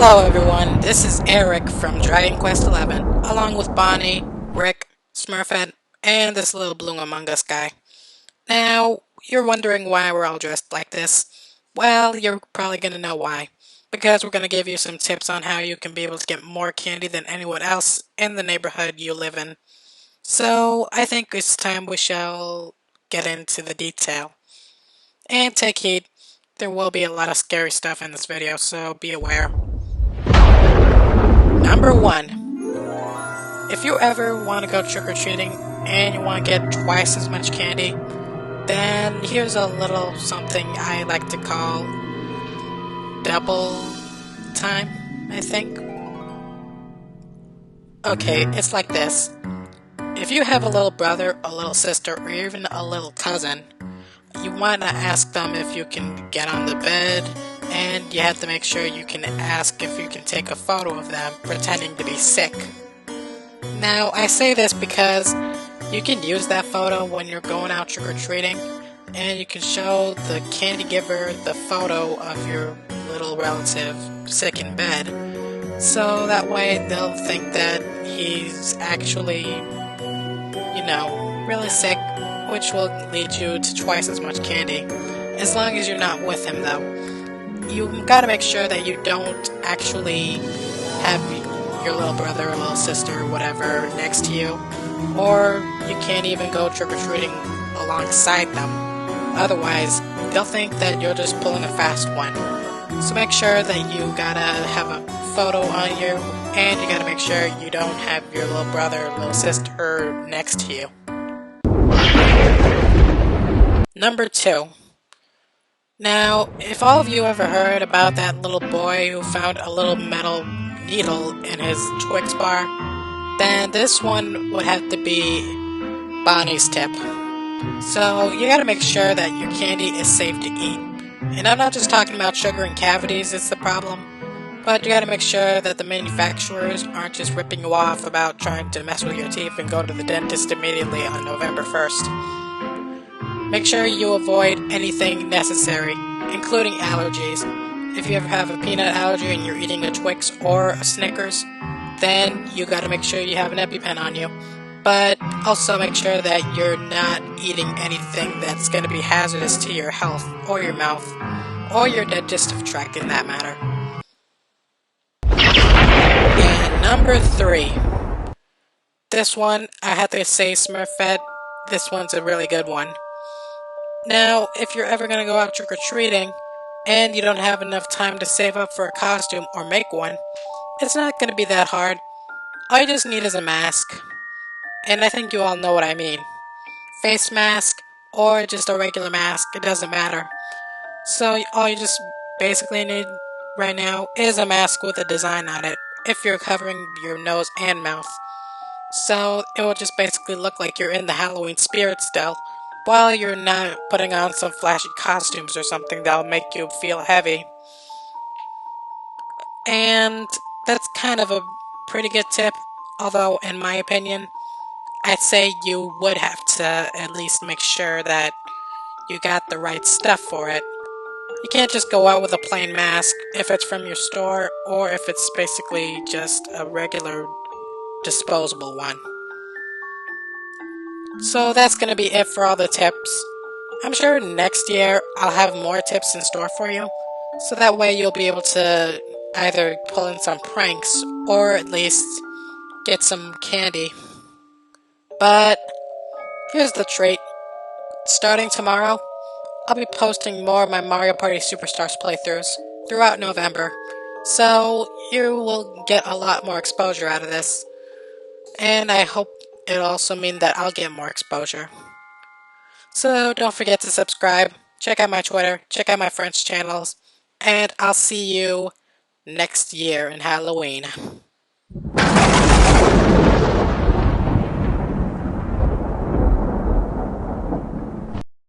Hello everyone, this is Eric from Dragon Quest XI, along with Bonnie, Rick, Smurfette, and this little Blue Among Us guy. Now, you're wondering why we're all dressed like this. Well, you're probably going to know why. Because we're going to give you some tips on how you can be able to get more candy than anyone else in the neighborhood you live in. So, I think it's time we shall get into the detail. And take heed, there will be a lot of scary stuff in this video, so be aware. Number 1. If you ever want to go trick-or-treating and you want to get twice as much candy, then here's a little something I like to call double time, I think. Okay, it's like this. If you have a little brother, a little sister, or even a little cousin, you want to ask them if you can get on the bed, and you have to make sure you can ask if you can take a photo of them pretending to be sick. Now, I say this because you can use that photo when you're going out trick-or-treating, and you can show the candy giver the photo of your little relative sick in bed. So that way they'll think that he's actually, really sick, which will lead you to twice as much candy. As long as you're not with him, though. You've got to make sure that you don't actually have your little brother or little sister or whatever next to you, or you can't even go trick-or-treating alongside them. Otherwise, they'll think that you're just pulling a fast one. So make sure that you gotta have a photo on you, and you gotta make sure you don't have your little brother or little sister next to you. Number 2. Now, if all of you ever heard about that little boy who found a little metal needle in his Twix bar, then this one would have to be Bonnie's tip. So you gotta make sure that your candy is safe to eat. And I'm not just talking about sugar and cavities is the problem, but you gotta make sure that the manufacturers aren't just ripping you off about trying to mess with your teeth and go to the dentist immediately on November 1st. Make sure you avoid anything necessary, including allergies. If you ever have a peanut allergy and you're eating a Twix or a Snickers, then you gotta make sure you have an EpiPen on you. But also make sure that you're not eating anything that's gonna be hazardous to your health, or your mouth, or your digestive tract in that matter. And number 3. This one, I have to say, Smurfette, this one's a really good one. Now, if you're ever gonna go out trick-or-treating, and you don't have enough time to save up for a costume or make one, it's not going to be that hard. All you just need is a mask. And I think you all know what I mean. Face mask, or just a regular mask, it doesn't matter. So all you just basically need right now is a mask with a design on it, if you're covering your nose and mouth. So it will just basically look like you're in the Halloween spirit still, while you're not putting on some flashy costumes or something that'll make you feel heavy. And that's kind of a pretty good tip, although in my opinion, I'd say you would have to at least make sure that you got the right stuff for it. You can't just go out with a plain mask if it's from your store, or if it's basically just a regular disposable one. So that's going to be it for all the tips. I'm sure next year I'll have more tips in store for you, so that way you'll be able to either pull in some pranks, or at least get some candy. But here's the treat. Starting tomorrow, I'll be posting more of my Mario Party Superstars playthroughs throughout November, so you will get a lot more exposure out of this. And I hope it'll also mean that I'll get more exposure. So don't forget to subscribe, check out my Twitter, check out my friends' channels, and I'll see you next year in Halloween.